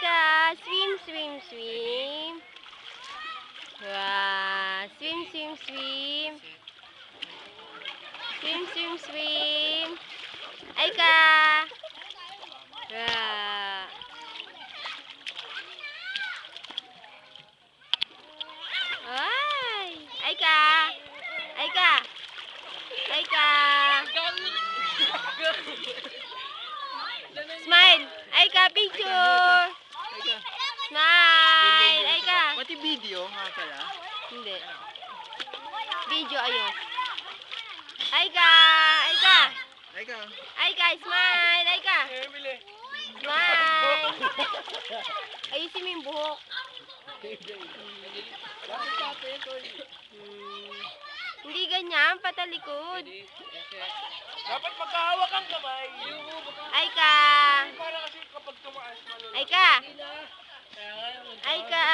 Aika, swim, swim, swim. Wow, swim, swim, swim. Swim, swim, swim. Aika. Wow. Ay, Aika. Aika. Aika. Smile. Aika, picture. Smile. Aika. Pati video nga pala. Hindi. Video ayun. Aika. Aika. Aika. Aika, smile. Aika. Smile. Ayusin mo yung buhok. Hindi ganyan, patalikod. Dapat magkahawak ang kamay. Aika. Para kasi kapag tumaas, malulog. Aika. Aika.